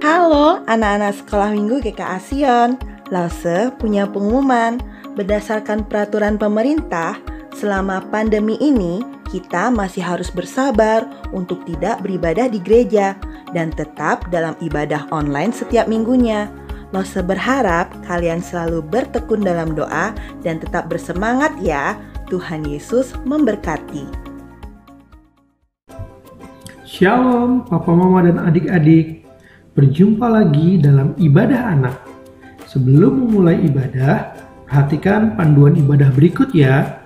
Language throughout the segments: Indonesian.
Halo anak-anak sekolah minggu GKA Sion. Lause punya pengumuman. Berdasarkan peraturan pemerintah, selama pandemi ini kita masih harus bersabar untuk tidak beribadah di gereja dan tetap dalam ibadah online setiap minggunya. Lause berharap kalian selalu bertekun dalam doa dan tetap bersemangat ya. Tuhan Yesus memberkati. Shalom Papa Mama dan adik-adik. Berjumpa lagi dalam ibadah anak. Sebelum memulai ibadah, perhatikan panduan ibadah berikut ya.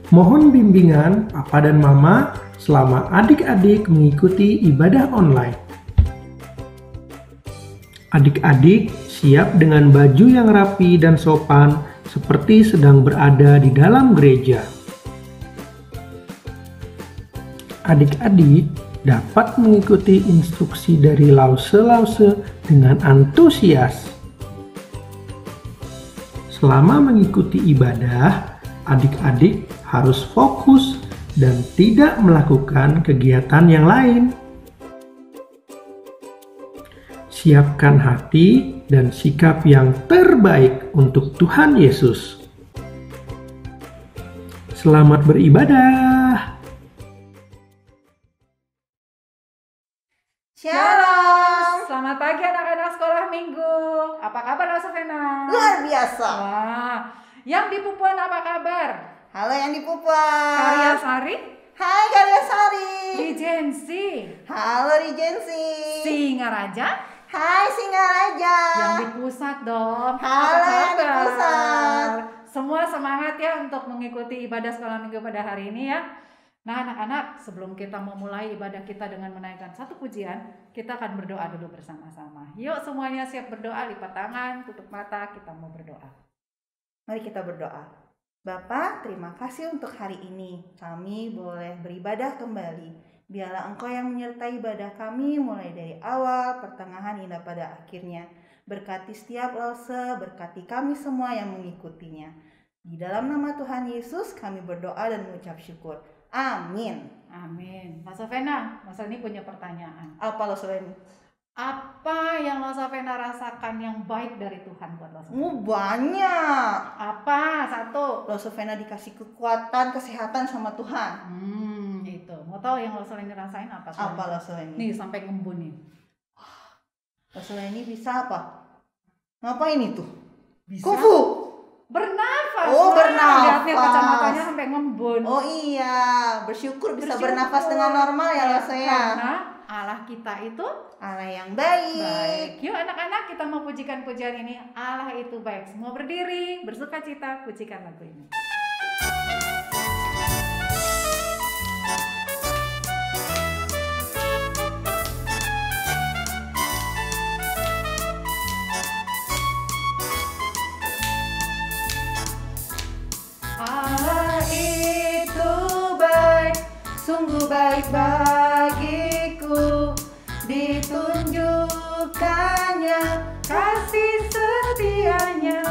Mohon bimbingan Papa dan Mama selama adik-adik mengikuti ibadah online. Adik-adik siap dengan baju yang rapi dan sopan seperti sedang berada di dalam gereja. Adik-adik dapat mengikuti instruksi dari lause-lause dengan antusias. Selama mengikuti ibadah, adik-adik harus fokus dan tidak melakukan kegiatan yang lain. Siapkan hati dan sikap yang terbaik untuk Tuhan Yesus. Selamat beribadah. Shalom. Selamat pagi anak-anak sekolah minggu. Apa kabar Lause Vena? Luar biasa. Wah. Yang di Pupuan apa kabar? Halo yang di Pupuan. Karya Sari? Hai Karya Sari. Regency. Halo Regency. Singaraja? Hai Singaraja. Yang di pusat dong. Halo Apa yang di kabar? pusat. Semua semangat ya untuk mengikuti ibadah sekolah minggu pada hari ini ya. Nah anak-anak, sebelum kita memulai ibadah kita dengan menaikkan satu pujian, kita akan berdoa dulu bersama-sama. Yuk semuanya siap berdoa, lipat tangan, tutup mata, kita mau berdoa. Mari kita berdoa. Bapa, terima kasih untuk hari ini. Kami boleh beribadah kembali. Biarlah Engkau yang menyertai ibadah kami mulai dari awal, pertengahan hingga pada akhirnya. Berkati setiap lause, berkati kami semua yang mengikutinya. Di dalam nama Tuhan Yesus kami berdoa dan mengucap syukur. Amin. Amin. Lause Vena, Lause ini punya pertanyaan. Apa Lause ini? Apa yang Lause Vena rasakan yang baik dari Tuhan buat Lause Vena? Banyak. Apa? Satu. Lause Vena dikasih kekuatan, kesehatan sama Tuhan. Itu. Mau tahu yang Lause ini rasain apa? Apa Lause ini? Nih sampai ngembun nih. Lause ini bisa apa? Ngapain itu? Bisa. Kufu. Bernafas. Oh, Wah, bernafas. lihat nih kacamatanya sampai ngembun. Oh iya, bersyukur bisa bernafas dengan normal ya Lause ya. Karena Allah kita itu Allah yang baik. baik. Yuk anak-anak kita mau pujikan pujian ini. Allah itu baik. Semua berdiri, bersukacita, pujikan lagu ini. Allah itu baik, sungguh baik bagiku. Ditunjukkannya kasih setianya.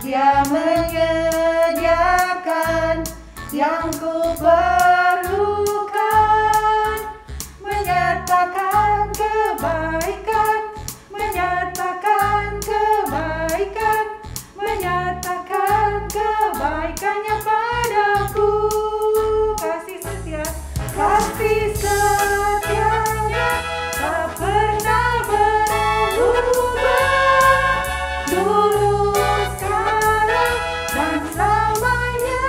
Dia menyediakan yang ku perlukan, menyatakan kebaikan, menyatakan kebaikan, menyatakan kebaikannya padaku. Kasih setia, kasih setianya tak pernah berubah. Dulu, sekarang, dan selamanya.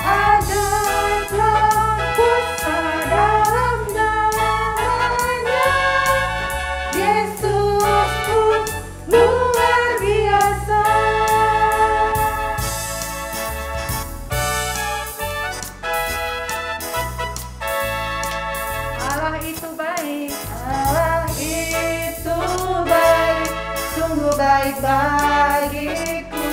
Ada kuasa dalam namanya. Yesus pun luar biasa. Allah itu baik, Allah itu baik, sungguh baik bagiku.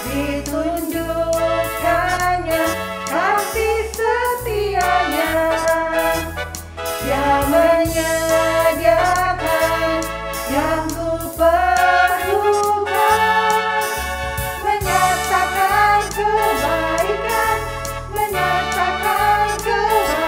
Ditunjukkannya kasih setianya. Dia menyediakan yang ku perlukan, menyatakan kebaikan, menyatakan kebaikan.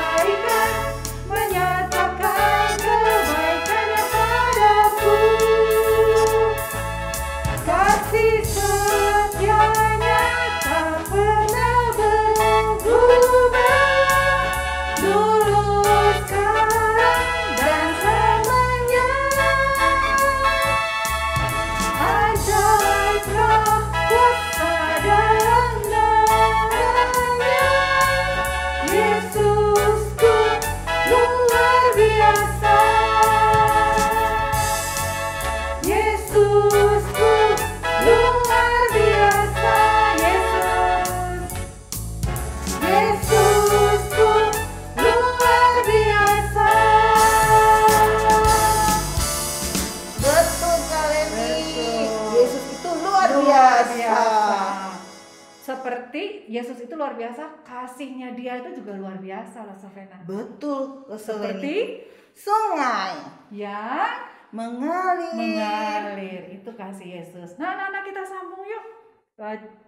biasa, kasihnya dia itu juga luar biasa loh Sofena. Betul, Seperti sungai yang mengalir, itu kasih Yesus. Nah, kita sambung yuk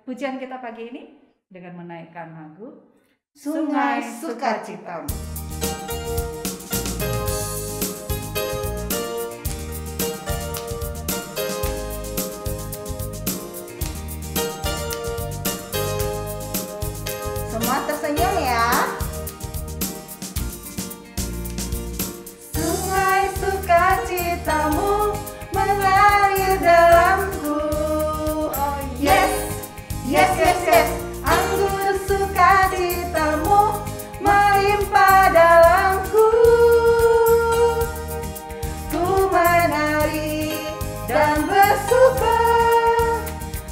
pujian kita pagi ini dengan menaikkan lagu Sungai Sukacita. Semua tersenyum ya. Sungai sukacitamu mengalir dalamku. Oh yes, yes, yes, yes. Anggur sukacitamu melimpah dalamku. Ku menari dan bersuka,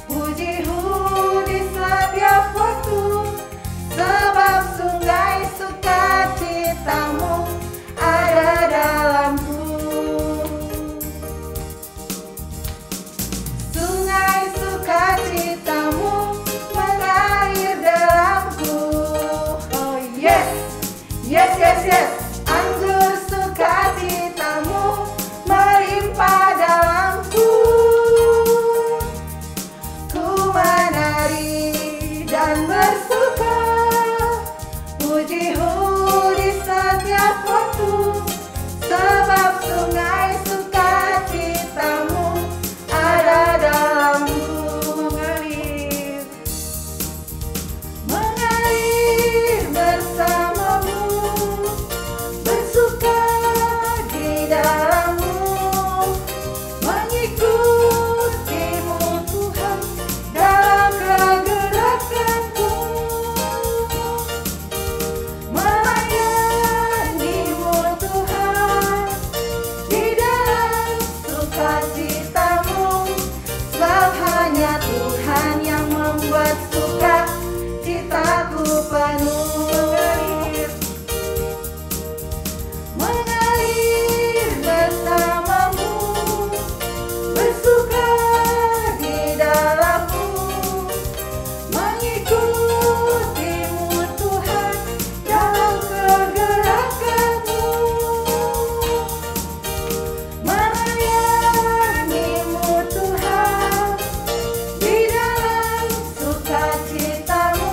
puji-Mu di setiap waktu. Sebab sungai sukacitamu ada dalamku. Sungai sukacitamu mengalir dalamku. Oh yes, yes, yes, yes. Anggur sukacitamu melimpah dalamku. Ku menari dan bersuka, puji-Mu di setiap waktu. Sebab sungai sukacitamu ada dalamku. Mengalir bersamamu, bersuka di dalammu, mengikutimu Tuhan dalam kegerakanku, melayanimu Tuhan di dalam sukacitamu. Sebab hanya Tuhan yang membuat sukacitaku penuh. Mengalir bersamamu, bersuka di dalammu, mengikutimu Tuhan dalam kegerakanmu, melayanimu Tuhan di dalam sukacitamu.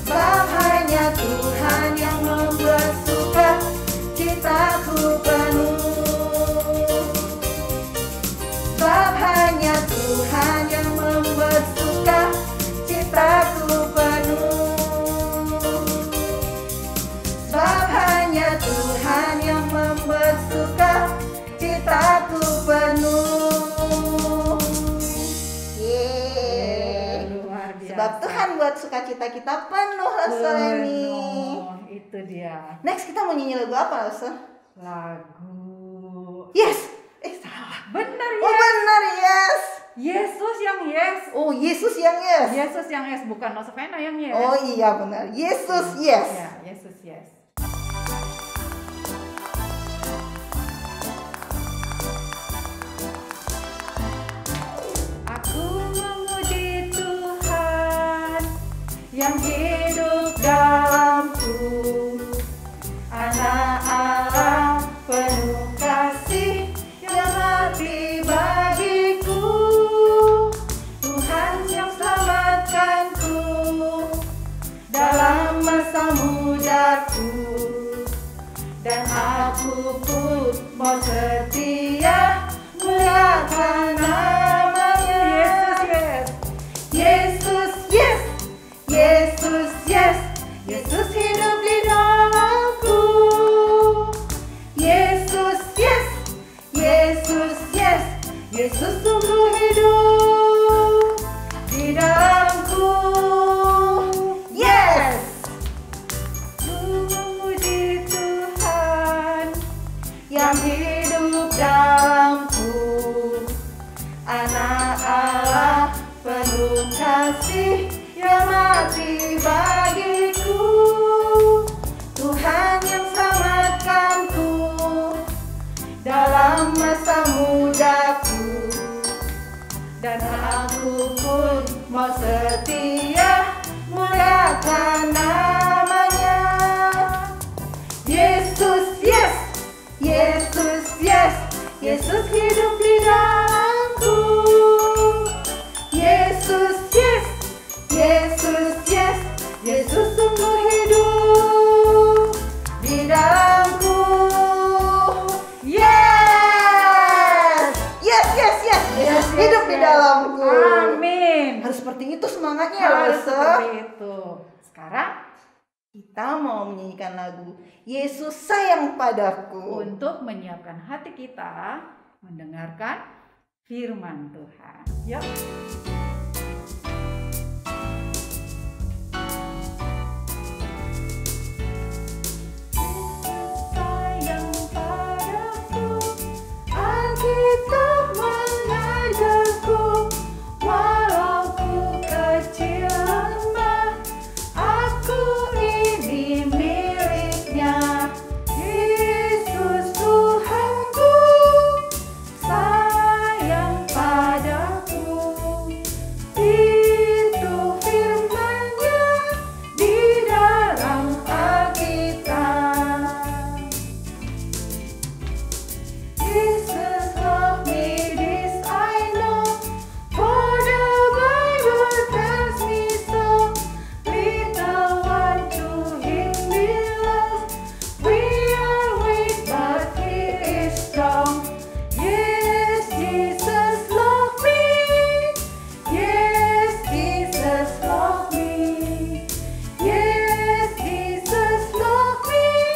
Sebab hanya Tuhan yang membuat sukacitaku penuh. Sebab hanya Tuhan yang membuat sukacitaku penuh. Sebab hanya Tuhan yang membuat sukacitaku penuh. Yeay. luar biasa. Sebab Tuhan buat sukacita kita penuh, Rasul ini. Itu dia Next kita mau nyanyi lagu apa, Rasul? lagu. Yes. Salah. Benar Oh ya. benar, yes. Yesus yang yes. Oh Yesus yang yes. Yesus yang yes, bukan Nosovena yang yes. Oh iya benar. Yesus yes. Ya, Yesus yes. Aku memuji Tuhan yang hidup dalamku, Anak Allah penuh kasih yang mati bagiku, Tuhan yang selamatkanku dalam masa mudaku, dan aku pun mau setia muliakan namanya. Yesus yes, Yesus yes, Yesus hidup di dalamku. Yesus yes, Yesus yes, Yesus sungguh hidup di dalamku. Yes. Ku memuji Tuhan yang hidup dalamku, Anak Allah penuh kasih yang mati bagiku, Tuhan yang selamatkanku dalam masa mudaku, dan aku pun mau setia muliakan semangatnya ya, Harus Lose. seperti itu. Sekarang Kita mau menyanyikan lagu Yesus sayang padaku. untuk menyiapkan hati kita mendengarkan firman Tuhan. Yuk. Sayang padaku, Alkitab mengajarku, walau ku kecil lemah, aku ini miliknya. Yesus Tuhanku, sayang padaku. Itu firman-Nya di dalam Alkitab. Jesus loved me, this I know, for the Bible tells me so. Little one to Him belongs. We are weak, but He is strong. Yes, Jesus loved me. Yes, Jesus loved me. Yes, Jesus loved me.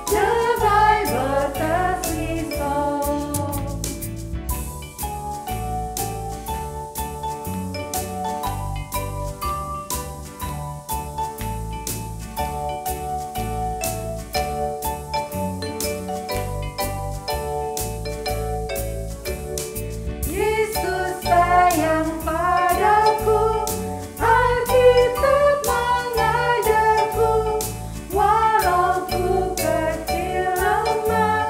The Bible tells me so. Yesus sayang padaku, Alkitab mengajarku, walau ku kecil lemah,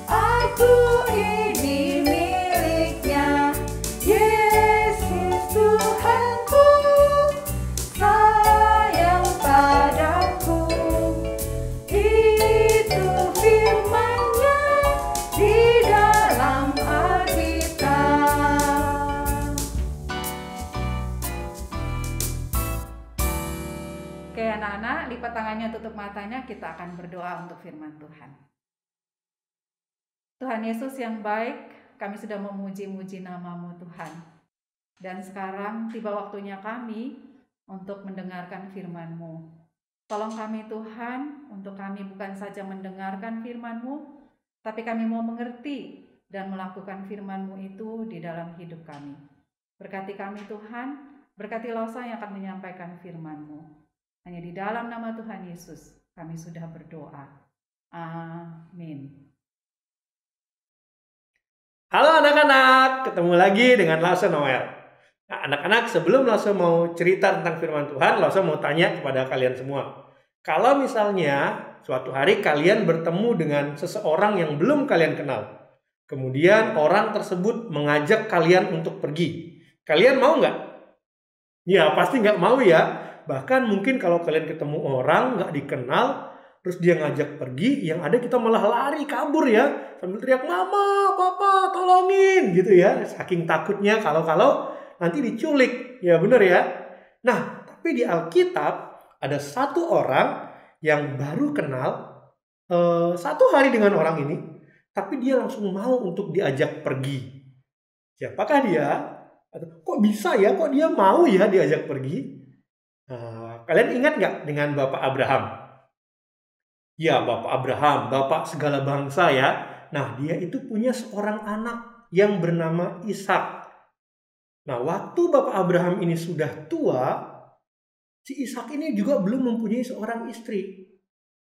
aku ini miliknya. Yesus Tuhanku, sayang padaku. Itu firman-Nya di dalam Alkitab. Oke anak-anak, lipat tangannya, tutup matanya, kita akan berdoa untuk firman Tuhan. Tuhan Yesus yang baik, kami sudah memuji-muji nama-Mu Tuhan. Dan sekarang tiba waktunya kami untuk mendengarkan firman-Mu. Tolong kami Tuhan, untuk kami bukan saja mendengarkan firman-Mu, tapi kami mau mengerti dan melakukan firman-Mu itu di dalam hidup kami. Berkati kami Tuhan, berkati Lausa yang akan menyampaikan firman-Mu. Hanya di dalam nama Tuhan Yesus kami sudah berdoa. Amin. Halo anak-anak, ketemu lagi dengan Lause Noel. Nah, anak-anak, sebelum Lause mau cerita tentang firman Tuhan, Lause mau tanya kepada kalian semua. Kalau misalnya suatu hari kalian bertemu dengan seseorang yang belum kalian kenal, kemudian orang tersebut mengajak kalian untuk pergi, kalian mau nggak? Ya, pasti nggak mau ya. Bahkan mungkin kalau kalian ketemu orang nggak dikenal, terus dia ngajak pergi, yang ada kita malah lari kabur ya, sambil teriak, "Mama, Papa, tolongin!" gitu ya. Saking takutnya kalau nanti diculik. Ya bener ya. Nah, tapi di Alkitab ada satu orang yang baru kenal satu hari dengan orang ini, tapi dia langsung mau untuk diajak pergi. Siapakah dia? Kok bisa ya? Kok dia mau ya diajak pergi? Kalian ingat nggak dengan Bapak Abraham? Ya, Bapak Abraham, Bapak segala bangsa ya. Nah, dia itu punya seorang anak yang bernama Ishak. Nah, waktu Bapak Abraham ini sudah tua, si Ishak ini juga belum mempunyai seorang istri.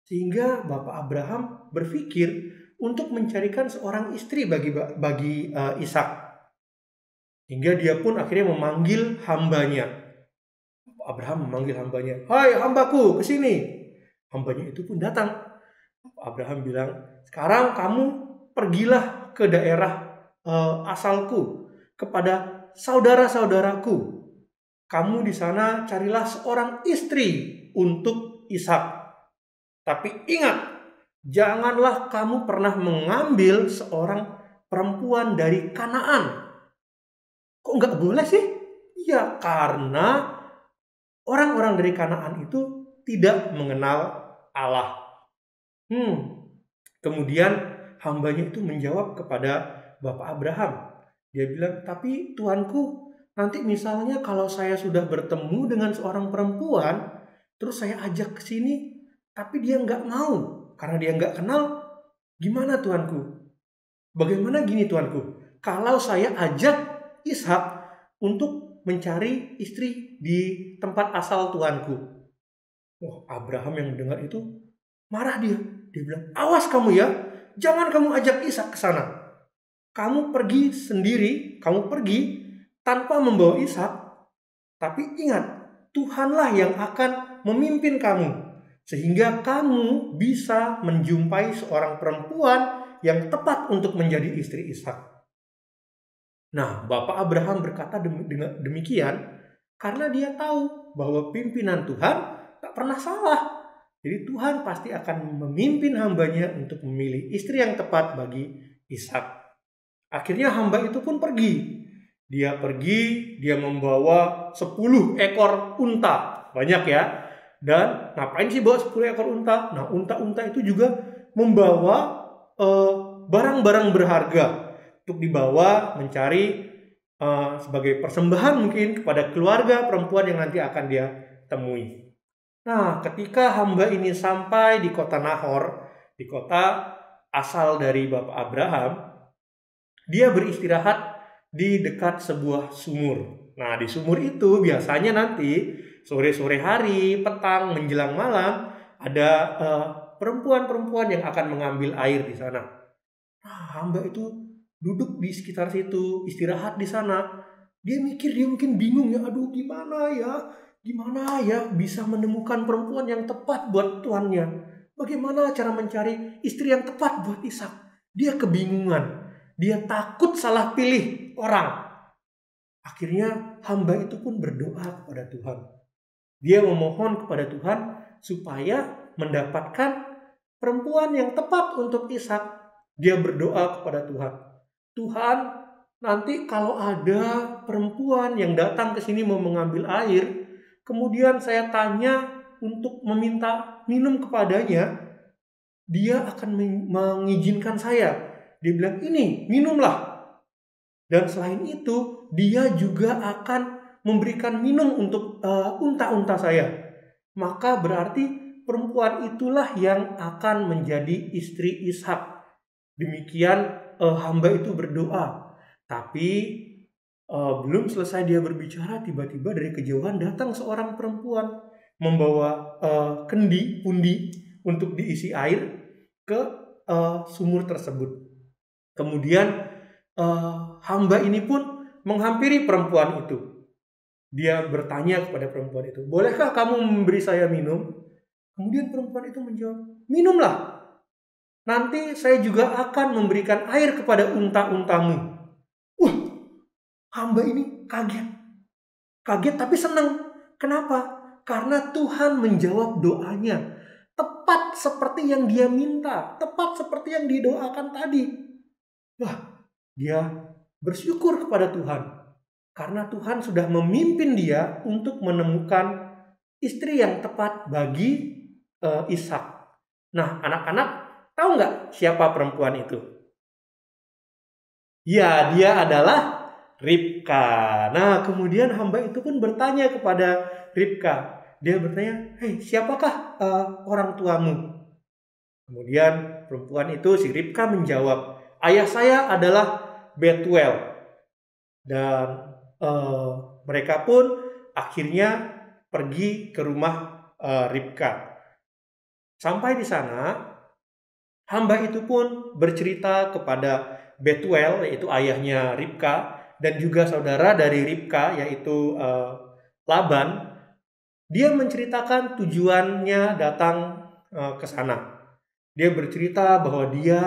Sehingga Bapak Abraham berpikir untuk mencarikan seorang istri bagi Ishak. Hingga dia pun akhirnya memanggil hambanya. Abraham memanggil hambanya, "Hai hambaku, kesini." Hambanya itu pun datang. Abraham bilang, "Sekarang kamu pergilah ke daerah asalku, kepada saudara-saudaraku. Kamu di sana carilah seorang istri untuk Ishak. Tapi ingat, janganlah kamu pernah mengambil seorang perempuan dari Kanaan." Kok nggak boleh sih? Ya, karena orang-orang dari Kanaan itu tidak mengenal Allah. Kemudian hambanya itu menjawab kepada Bapak Abraham. Dia bilang, "Tapi Tuanku, nanti misalnya kalau saya sudah bertemu dengan seorang perempuan, terus saya ajak ke sini, tapi dia nggak mau karena dia nggak kenal, gimana Tuanku? Bagaimana gini Tuanku? Kalau saya ajak Ishak untuk mencari istri di tempat asal Tuanku. Wah, Abraham yang mendengar itu marah dia. Dia bilang, awas kamu ya, jangan kamu ajak Ishak ke sana. Kamu pergi sendiri, kamu pergi tanpa membawa Ishak. Tapi ingat, Tuhanlah yang akan memimpin kamu. Sehingga kamu bisa menjumpai seorang perempuan yang tepat untuk menjadi istri Ishak. Nah, Bapak Abraham berkata demikian karena dia tahu bahwa pimpinan Tuhan tak pernah salah. Jadi Tuhan pasti akan memimpin hambanya untuk memilih istri yang tepat bagi Ishak. Akhirnya hamba itu pun pergi. Dia pergi, dia membawa 10 ekor unta. Banyak ya. Dan ngapain sih bawa 10 ekor unta? Nah, unta-unta itu juga membawa barang-barang berharga untuk dibawa mencari sebagai persembahan mungkin kepada keluarga perempuan yang nanti akan dia temui. Nah, ketika hamba ini sampai di kota Nahor, di kota asal dari Bapak Abraham, dia beristirahat di dekat sebuah sumur. Nah, di sumur itu biasanya nanti sore-sore hari, petang, menjelang malam, ada perempuan-perempuan yang akan mengambil air di sana. Nah, hamba itu duduk di sekitar situ, istirahat di sana. Dia mikir, dia mungkin bingung ya, aduh gimana ya bisa menemukan perempuan yang tepat buat tuannya. Bagaimana cara mencari istri yang tepat buat Ishak? Dia kebingungan. Dia takut salah pilih orang. Akhirnya hamba itu pun berdoa kepada Tuhan. Dia memohon kepada Tuhan supaya mendapatkan perempuan yang tepat untuk Ishak. Dia berdoa kepada Tuhan. Tuhan, nanti kalau ada perempuan yang datang ke sini mau mengambil air, kemudian saya tanya untuk meminta minum kepadanya, dia akan mengizinkan saya. Dia bilang, ini minumlah. Dan selain itu, dia juga akan memberikan minum untuk unta-unta saya. Maka berarti perempuan itulah yang akan menjadi istri Ishak. Demikian hamba itu berdoa. Tapi belum selesai dia berbicara, tiba-tiba dari kejauhan datang seorang perempuan membawa pundi untuk diisi air ke sumur tersebut. Kemudian hamba ini pun menghampiri perempuan itu. Dia bertanya kepada perempuan itu, bolehkah kamu memberi saya minum? Kemudian perempuan itu menjawab, minumlah. Nanti saya juga akan memberikan air kepada unta-untamu. Hamba ini kaget tapi senang. Kenapa? Karena Tuhan menjawab doanya tepat seperti yang dia minta, tepat seperti yang didoakan tadi. Wah, dia bersyukur kepada Tuhan karena Tuhan sudah memimpin dia untuk menemukan istri yang tepat bagi Ishak. Nah, anak-anak tahu nggak siapa perempuan itu? Ya, dia adalah Ribka. Nah, kemudian hamba itu pun bertanya kepada Ribka. Dia bertanya, hei, siapakah orang tuamu? Kemudian perempuan itu, si Ribka menjawab, ayah saya adalah Betuel. Dan mereka pun akhirnya pergi ke rumah Ribka. Sampai di sana, hamba itu pun bercerita kepada Betuel, yaitu ayahnya Ribka, dan juga saudara dari Ribka, yaitu Laban. Dia menceritakan tujuannya datang ke sana. Dia bercerita bahwa dia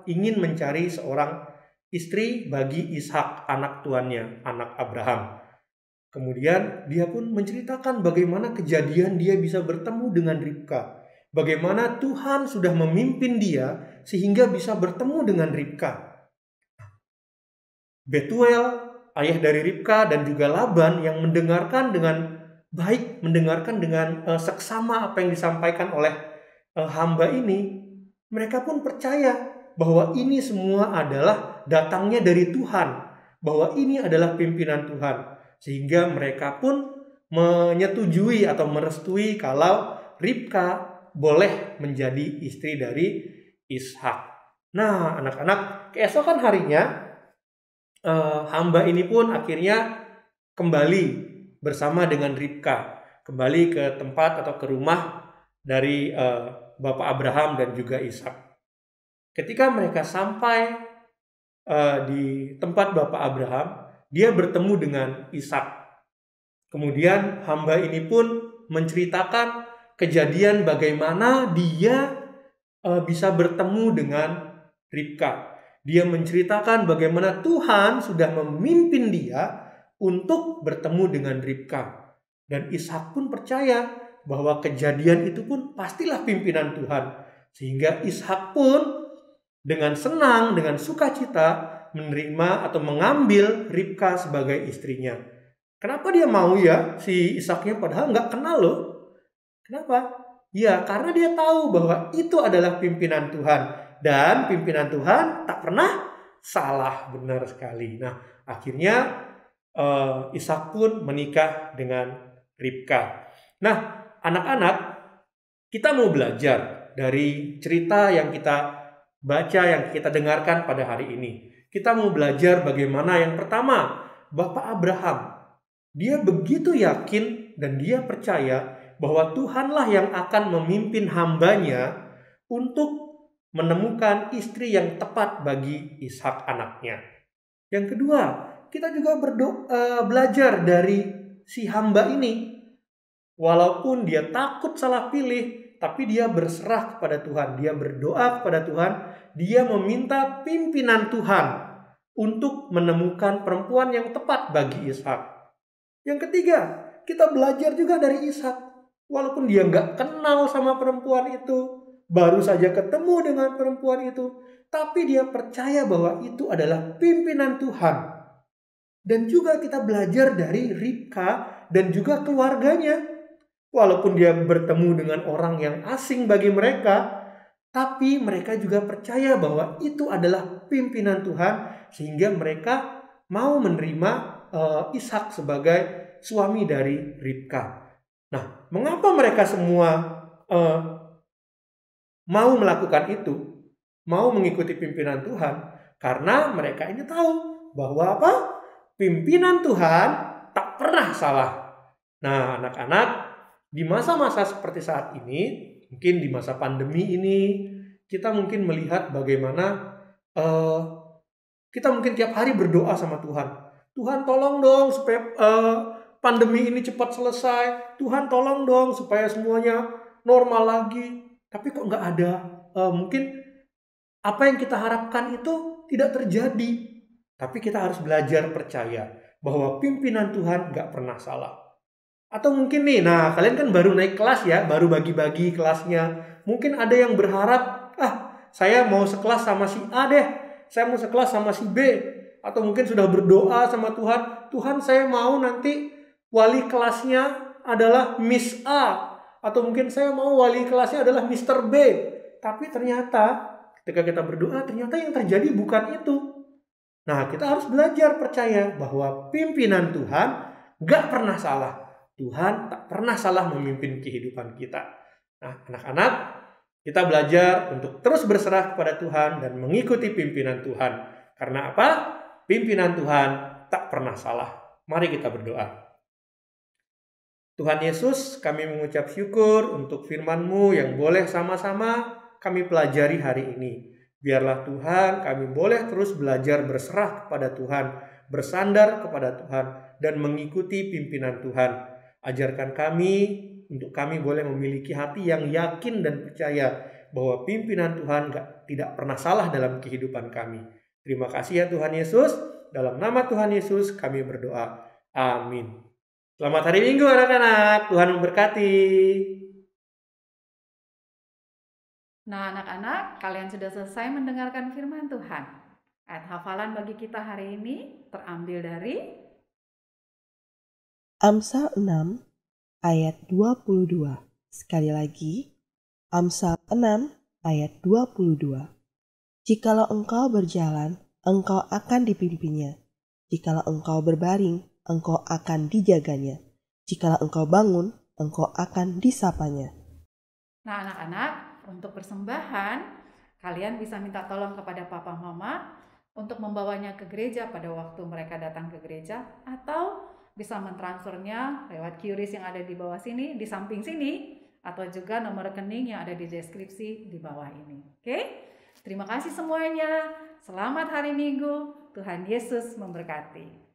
ingin mencari seorang istri bagi Ishak, anak tuannya, anak Abraham. Kemudian dia pun menceritakan bagaimana kejadian dia bisa bertemu dengan Ribka. Bagaimana Tuhan sudah memimpin dia sehingga bisa bertemu dengan Ribka. Betuel, ayah dari Ribka, dan juga Laban yang mendengarkan dengan baik, mendengarkan dengan seksama apa yang disampaikan oleh hamba ini, mereka pun percaya bahwa ini semua adalah datangnya dari Tuhan, bahwa ini adalah pimpinan Tuhan. Sehingga mereka pun menyetujui atau merestui kalau Ribka boleh menjadi istri dari Ishak. Nah, anak-anak, keesokan harinya hamba ini pun akhirnya kembali bersama dengan Ribka, kembali ke tempat atau ke rumah dari Bapak Abraham dan juga Ishak. Ketika mereka sampai di tempat Bapak Abraham, dia bertemu dengan Ishak. Kemudian hamba ini pun menceritakan kejadian bagaimana dia bisa bertemu dengan Ribka. Dia menceritakan bagaimana Tuhan sudah memimpin dia untuk bertemu dengan Ribka. Dan Ishak pun percaya bahwa kejadian itu pun pastilah pimpinan Tuhan. Sehingga Ishak pun dengan senang, dengan sukacita menerima atau mengambil Ribka sebagai istrinya. Kenapa dia mau ya si Ishaknya padahal nggak kenal loh. Kenapa? Ya karena dia tahu bahwa itu adalah pimpinan Tuhan. Dan pimpinan Tuhan tak pernah salah, benar sekali. Nah akhirnya Ishak pun menikah dengan Ribka. Nah anak-anak, kita mau belajar dari cerita yang kita baca, yang kita dengarkan pada hari ini. Kita mau belajar bagaimana yang pertama, Bapak Abraham, dia begitu yakin dan dia percaya bahwa Tuhanlah yang akan memimpin hambanya untuk menemukan istri yang tepat bagi Ishak anaknya. Yang kedua, kita juga belajar dari si hamba ini. Walaupun dia takut salah pilih, tapi dia berserah kepada Tuhan. Dia berdoa kepada Tuhan. Dia meminta pimpinan Tuhan untuk menemukan perempuan yang tepat bagi Ishak. Yang ketiga, kita belajar juga dari Ishak. Walaupun dia nggak kenal sama perempuan itu, baru saja ketemu dengan perempuan itu, tapi dia percaya bahwa itu adalah pimpinan Tuhan. Dan juga kita belajar dari Ribka dan juga keluarganya. Walaupun dia bertemu dengan orang yang asing bagi mereka, tapi mereka juga percaya bahwa itu adalah pimpinan Tuhan, sehingga mereka mau menerima Ishak sebagai suami dari Ribka. Nah, mengapa mereka semua mau melakukan itu, mau mengikuti pimpinan Tuhan? Karena mereka ini tahu bahwa apa? Pimpinan Tuhan tak pernah salah. Nah, anak-anak, di masa-masa seperti saat ini, mungkin di masa pandemi ini, kita mungkin melihat bagaimana kita mungkin tiap hari berdoa sama Tuhan. Tuhan tolong dong supaya pandemi ini cepat selesai. Tuhan tolong dong supaya semuanya normal lagi. Tapi kok nggak ada, mungkin apa yang kita harapkan itu tidak terjadi. Tapi kita harus belajar percaya bahwa pimpinan Tuhan nggak pernah salah. Atau mungkin nih, nah kalian kan baru naik kelas ya, baru bagi-bagi kelasnya. Mungkin ada yang berharap, saya mau sekelas sama si A deh, saya mau sekelas sama si B. Atau mungkin sudah berdoa sama Tuhan, Tuhan saya mau nanti wali kelasnya adalah Miss A. Atau mungkin saya mau wali kelasnya adalah Mr. B. Tapi ternyata ketika kita berdoa, ternyata yang terjadi bukan itu. Nah kita harus belajar percaya bahwa pimpinan Tuhan gak pernah salah. Tuhan tak pernah salah memimpin kehidupan kita. Nah anak-anak, kita belajar untuk terus berserah kepada Tuhan dan mengikuti pimpinan Tuhan. Karena apa? Pimpinan Tuhan tak pernah salah. Mari kita berdoa. Tuhan Yesus, kami mengucap syukur untuk firman-Mu yang boleh sama-sama kami pelajari hari ini. Biarlah Tuhan, kami boleh terus belajar berserah kepada Tuhan, bersandar kepada Tuhan, dan mengikuti pimpinan Tuhan. Ajarkan kami untuk kami boleh memiliki hati yang yakin dan percaya bahwa pimpinan Tuhan tidak pernah salah dalam kehidupan kami. Terima kasih ya Tuhan Yesus. Dalam nama Tuhan Yesus kami berdoa. Amin. Selamat hari Minggu anak-anak. Tuhan memberkati. Nah anak-anak, kalian sudah selesai mendengarkan firman Tuhan. Ayat hafalan bagi kita hari ini terambil dari Amsal 6 ayat 22. Sekali lagi, Amsal 6 ayat 22. Jikalau engkau berjalan, engkau akan dipimpinnya. Jikalau engkau berbaring, engkau akan dijaganya. Jikalau engkau bangun, engkau akan disapanya. Nah, anak-anak, untuk persembahan, kalian bisa minta tolong kepada papa mama untuk membawanya ke gereja pada waktu mereka datang ke gereja, atau bisa mentransfernya lewat QRIS yang ada di bawah sini, di samping sini, atau juga nomor rekening yang ada di deskripsi di bawah ini. Oke? Terima kasih semuanya. Selamat hari Minggu. Tuhan Yesus memberkati.